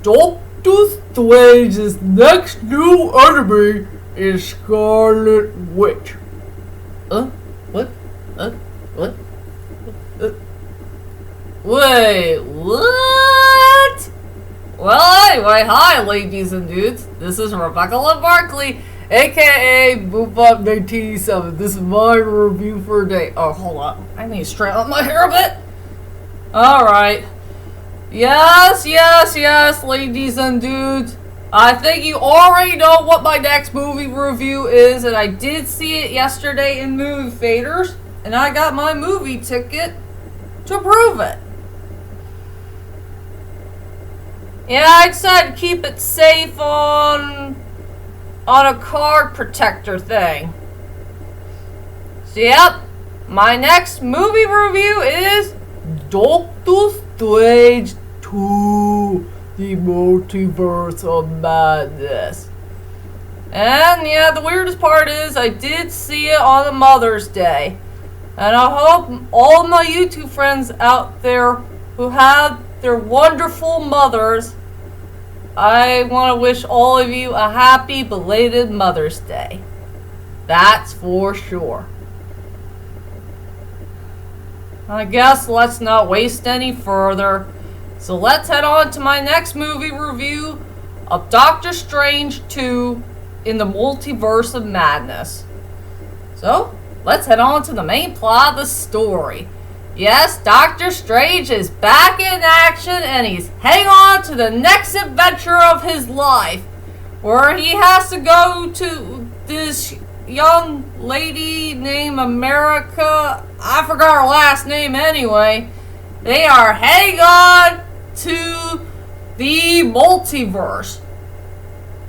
Doctor Strange's next new enemy is Scarlet Witch. What? What? Wait, what? Well, anyway, hi, ladies and dudes. This is Rebecca Lynn Barkley, aka Boopbop 1987. This is my review for today. Oh, hold on. I need to straighten up my hair a bit. Alright. Yes, ladies and dudes. I think you already know what my next movie review is, and I did see it yesterday in movie theaters, and I got my movie ticket to prove it. Yeah, I decided to keep it safe on a card protector thing. So yep, my next movie review is Doctor Strange 2, the Multiverse of Madness. And yeah, the weirdest part is I did see it on a Mother's Day. And I hope all my YouTube friends out there who have their wonderful mothers, I want to wish all of you a happy belated Mother's Day. That's for sure. I guess let's not waste any further. So let's head on to my next movie review of Doctor Strange 2 in the Multiverse of Madness. So, let's head on to the main plot of the story. Yes, Doctor Strange is back in action and he's heading on to the next adventure of his life, where he has to go to this young lady named America. I forgot her last name anyway. They are heading on to the multiverse.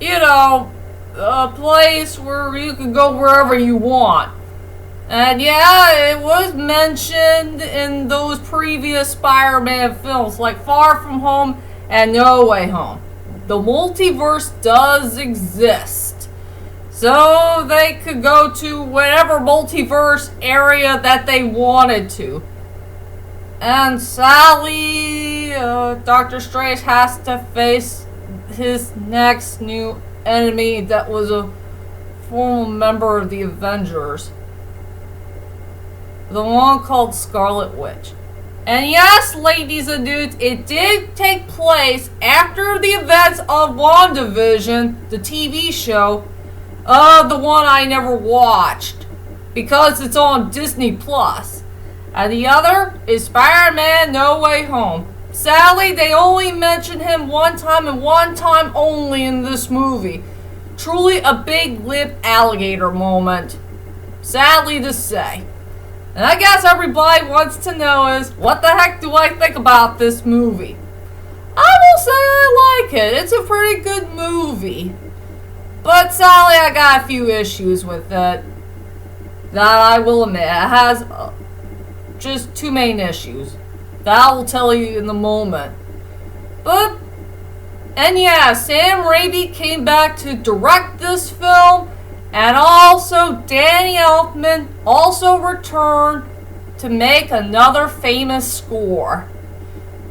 You know, a place where you can go wherever you want. And yeah, it was mentioned in those previous Spider-Man films, like Far From Home and No Way Home. The multiverse does exist. So they could go to whatever multiverse area that they wanted to. And sadly, Doctor Strange has to face his next new enemy that was a former member of the Avengers. The one called Scarlet Witch. And yes, ladies and dudes, it did take place after the events of WandaVision, the TV show, the one I never watched, because it's on Disney Plus. And the other is Spider-Man No Way Home. Sadly, they only mention him one time and one time only in this movie. Truly a big lip alligator moment. Sadly to say. And I guess everybody wants to know is, what the heck do I think about this movie? I will say I like it. It's a pretty good movie. But sadly, I got a few issues with it. That I will admit. It has just two main issues. That I will tell you in a moment. And yeah, Sam Raimi came back to direct this film. And also, Danny Elfman also returned to make another famous score.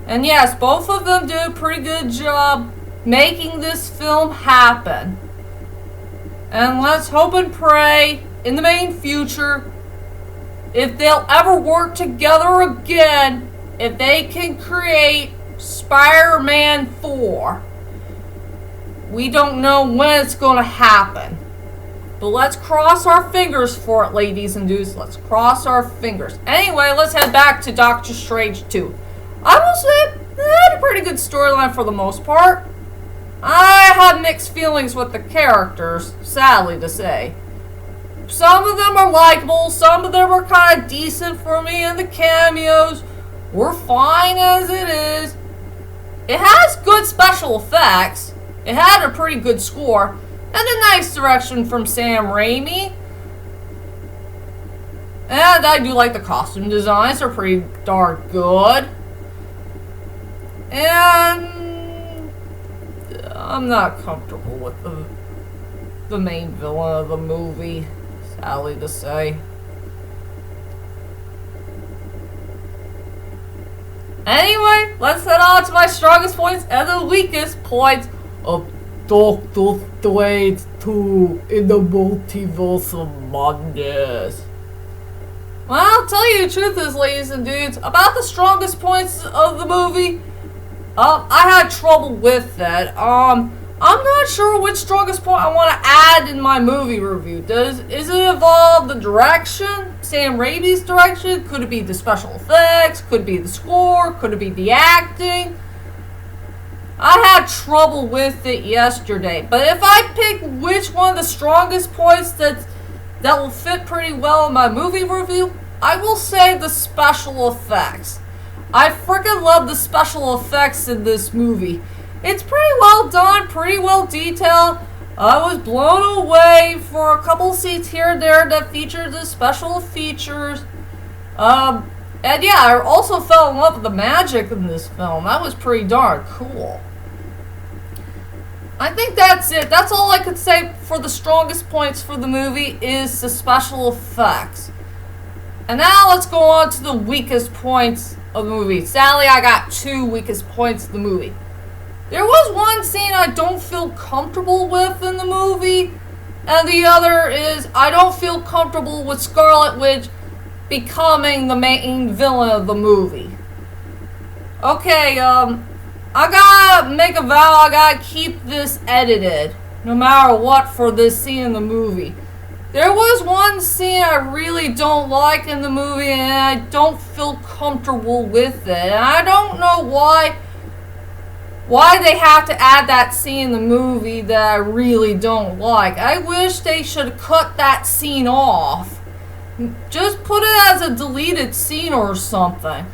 And yes, both of them did a pretty good job making this film happen. And let's hope and pray in the main future, if they'll ever work together again, if they can create Spider-Man 4. We don't know when it's going to happen. But let's cross our fingers for it, ladies and dudes. Let's cross our fingers. Anyway, let's head back to Doctor Strange 2. I will say, it had a pretty good storyline for the most part. I had mixed feelings with the characters, sadly to say. Some of them are likable, some of them are kind of decent for me, and the cameos were fine as it is. It has good special effects. It had a pretty good score. And a nice direction from Sam Raimi. And I do like the costume designs. They're pretty darn good. And I'm not comfortable with the main villain of the movie, sadly to say. Anyway, let's head on to my strongest points and the weakest points of Doctor Strange 2 in the Multiverse of Madness. Well, I'll tell you the truth is, ladies and dudes, about the strongest points of the movie, I had trouble with that. I'm not sure which strongest point I want to add in my movie review. Is it involve the direction? Sam Raimi's direction? Could it be the special effects? Could it be the score? Could it be the acting? I had trouble with it yesterday. But if I pick which one of the strongest points that will fit pretty well in my movie review, I will say the special effects. I freaking love the special effects in this movie. It's pretty well done, pretty well detailed. I was blown away for a couple scenes here and there that featured the special features. And yeah, I also fell in love with the magic in this film. That was pretty darn cool. I think that's it. That's all I could say for the strongest points for the movie is the special effects. And now let's go on to the weakest points of the movie. Sadly, I got two weakest points of the movie. There was one scene I don't feel comfortable with in the movie, and the other is I don't feel comfortable with Scarlet Witch becoming the main villain of the movie. Okay, I gotta make a vow, I gotta keep this edited, no matter what, for this scene in the movie. There was one scene I really don't like in the movie, and I don't feel comfortable with it, and I don't know why they have to add that scene in the movie that I really don't like. I wish they should cut that scene off. Just put it as a deleted scene or something.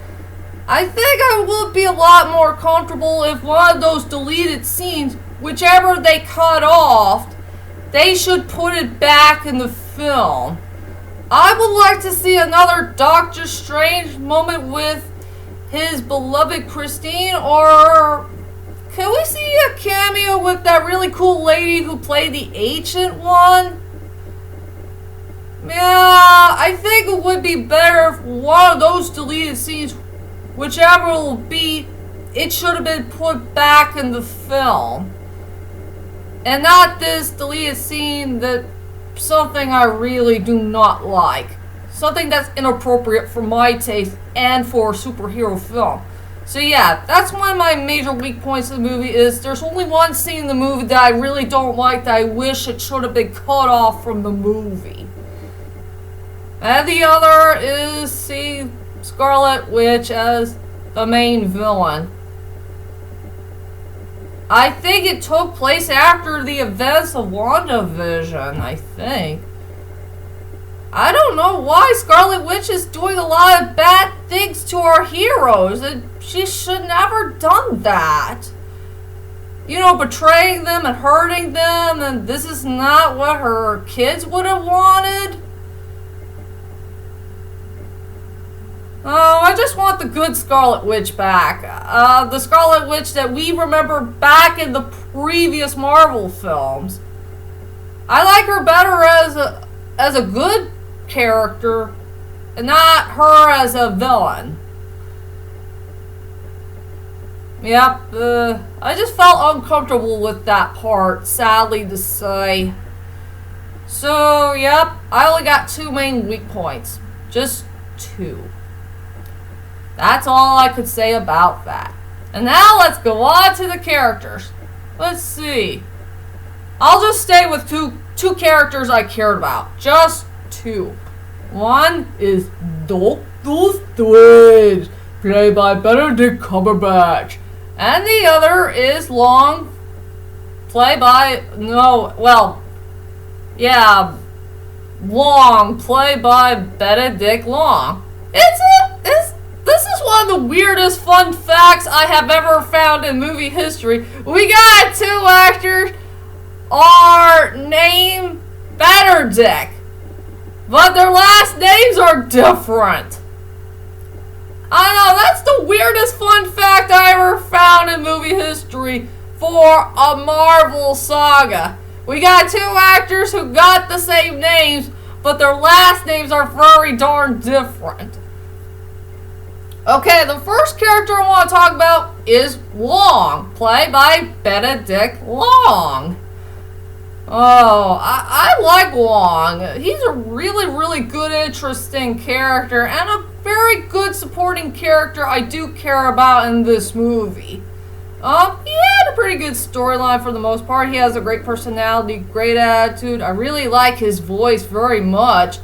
I think I would be a lot more comfortable if one of those deleted scenes, whichever they cut off, they should put it back in the film. I would like to see another Doctor Strange moment with his beloved Christine, or can we see a cameo with that really cool lady who played the Ancient One? Yeah, I think it would be better if one of those deleted scenes, whichever it will be, it should have been put back in the film. And not this deleted scene that something I really do not like. Something that's inappropriate for my taste and for a superhero film. So yeah, that's one of my major weak points of the movie is there's only one scene in the movie that I really don't like that I wish it should have been cut off from the movie. And the other is see Scarlet Witch as the main villain. I think it took place after the events of WandaVision, I think. I don't know why Scarlet Witch is doing a lot of bad things to our heroes, and she should never done that. You know, betraying them and hurting them, and this is not what her kids would have wanted. Oh, I just want the good Scarlet Witch back. The Scarlet Witch that we remember back in the previous Marvel films. I like her better as a good character, and not her as a villain. Yep, I just felt uncomfortable with that part, sadly to say. So, yep, I only got two main weak points. Just two. That's all I could say about that. And now let's go on to the characters. Let's see. I'll just stay with two characters I cared about. Just two. One is Doctor Strange, played by Benedict Cumberbatch. And the other is Long, played by, Long, played by Benedict Long. This is one of the weirdest fun facts I have ever found in movie history. We got two actors are named Benedict, but their last names are different. I know, that's the weirdest fun fact I ever found in movie history for a Marvel saga. We got two actors who got the same names, but their last names are very darn different. Okay, the first character I want to talk about is Long, played by Benedict Long. Oh, I like Long. He's a really, really good, interesting character and a very good supporting character I do care about in this movie. He had a pretty good storyline for the most part. He has a great personality, great attitude. I really like his voice very much.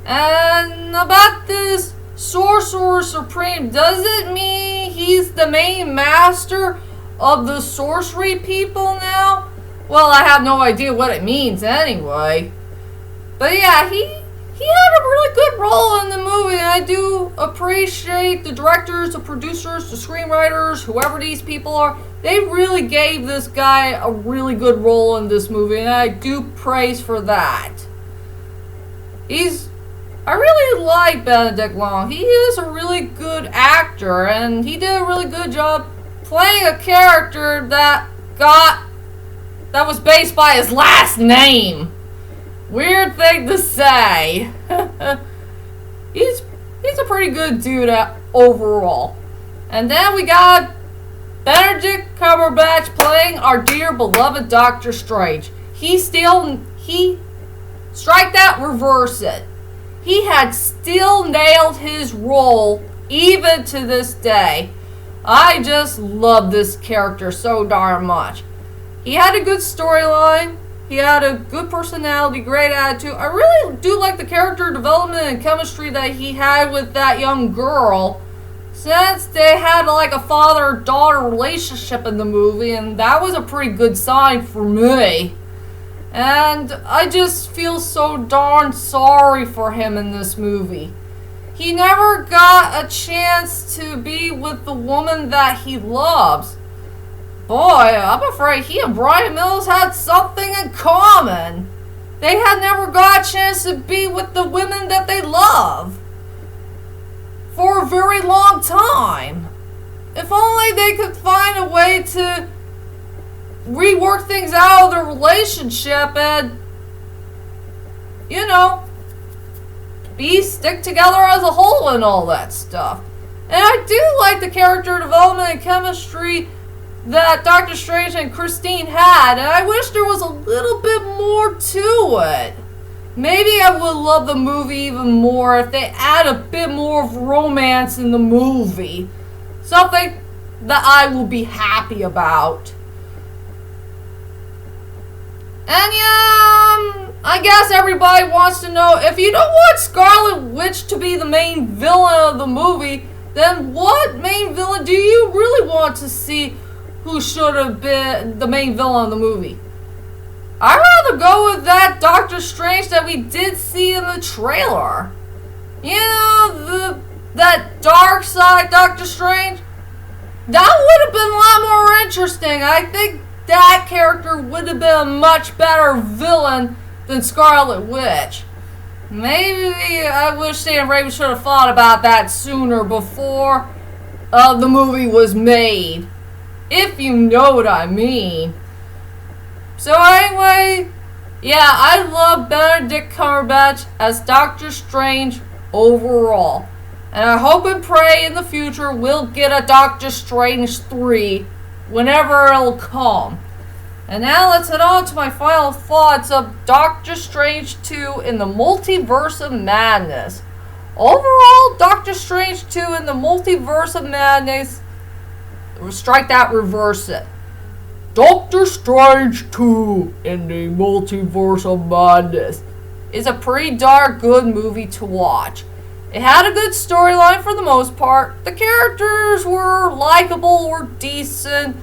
And about this Sorcerer Supreme, does it mean he's the main master of the sorcery people now? Well, I have no idea what it means anyway. But yeah, he had a really good role in the movie, and I do appreciate the directors, the producers, the screenwriters, whoever these people are. They really gave this guy a really good role in this movie, and I do praise for that. I really like Benedict Long. He is a really good actor, and he did a really good job playing a character that was based by his last name. Weird thing to say. He's a pretty good dude overall. And then we got Benedict Cumberbatch playing our dear beloved Doctor Strange. Strike that, reverse it. He had still nailed his role even to this day. I just love this character so darn much. He had a good storyline. He had a good personality, great attitude. I really do like the character development and chemistry that he had with that young girl, since they had like a father-daughter relationship in the movie, and that was a pretty good sign for me. And I just feel so darn sorry for him in this movie. He never got a chance to be with the woman that he loves. Boy, I'm afraid he and Brian Mills had something in common. They had never got a chance to be with the women that they love for a very long time. If only they could find a way to rework things out of their relationship and, stick together as a whole and all that stuff. And I do like the character development and chemistry that Doctor Strange and Christine had, and I wish there was a little bit more to it. Maybe I would love the movie even more if they add a bit more of romance in the movie. Something that I will be happy about. And I guess everybody wants to know, if you don't want Scarlet Witch to be the main villain of the movie, then what main villain do you really want to see who should have been the main villain of the movie? I'd rather go with that Doctor Strange that we did see in the trailer. That dark side Doctor Strange. That would have been a lot more interesting. I think that character would have been a much better villain than Scarlet Witch. Maybe I wish Sam Raimi should have thought about that sooner before the movie was made. If you know what I mean. So anyway, I love Benedict Cumberbatch as Doctor Strange overall. And I hope and pray in the future we'll get a Doctor Strange 3 whenever it'll come. And now let's head on to my final thoughts of Doctor Strange 2 in the Multiverse of Madness. Overall, Doctor Strange 2 in the Multiverse of Madness, strike that, reverse it. Doctor Strange 2 in the Multiverse of Madness is a pretty darn good movie to watch. It had a good storyline for the most part. The characters were likable or decent.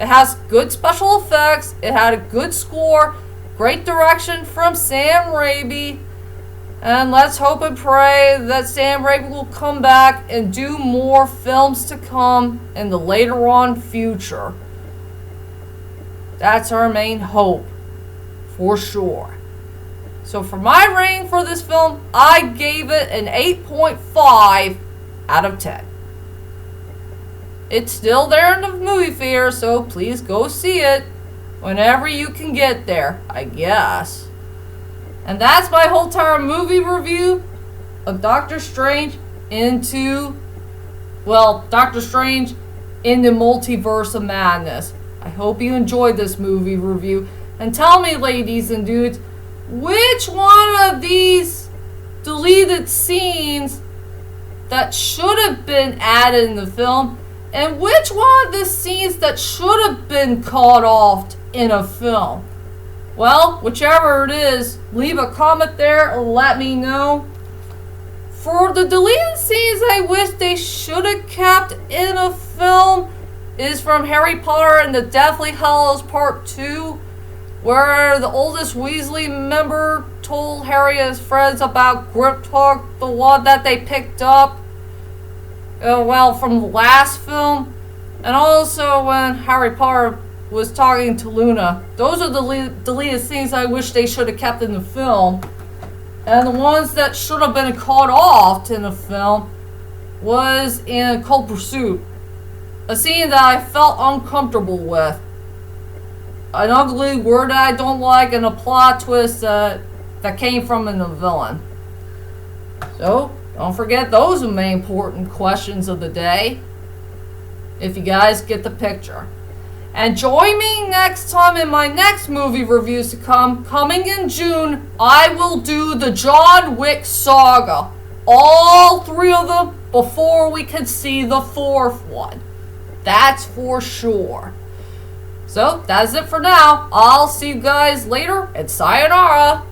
It has good special effects. It had a good score. Great direction from Sam Raimi. And let's hope and pray that Sam Raimi will come back and do more films to come in the later on future. That's our main hope, for sure. So for my rating for this film, I gave it an 8.5 out of 10. It's still there in the movie theater, so please go see it whenever you can get there, I guess. And that's my whole entire movie review of Doctor Strange into well, Doctor Strange in the Multiverse of Madness. I hope you enjoyed this movie review. And tell me, ladies and dudes, which one of these deleted scenes that should have been added in the film, and which one of the scenes that should have been cut off in a film? Well, whichever it is, leave a comment there and let me know. For the deleted scenes I wish they should have kept in a film is from Harry Potter and the Deathly Hallows Part 2, where the oldest Weasley member told Harry and his friends about Griphook, the one that they picked up, from the last film. And also when Harry Potter was talking to Luna. Those are the deleted scenes I wish they should have kept in the film. And the ones that should have been cut off in the film was in Cold Pursuit. A scene that I felt uncomfortable with. An ugly word that I don't like, and a plot twist that came from the villain. So, don't forget those are the main important questions of the day. If you guys get the picture. And join me next time in my next movie reviews to come. Coming in June, I will do the John Wick saga. All three of them before we can see the fourth one. That's for sure. So, that's it for now. I'll see you guys later, and sayonara.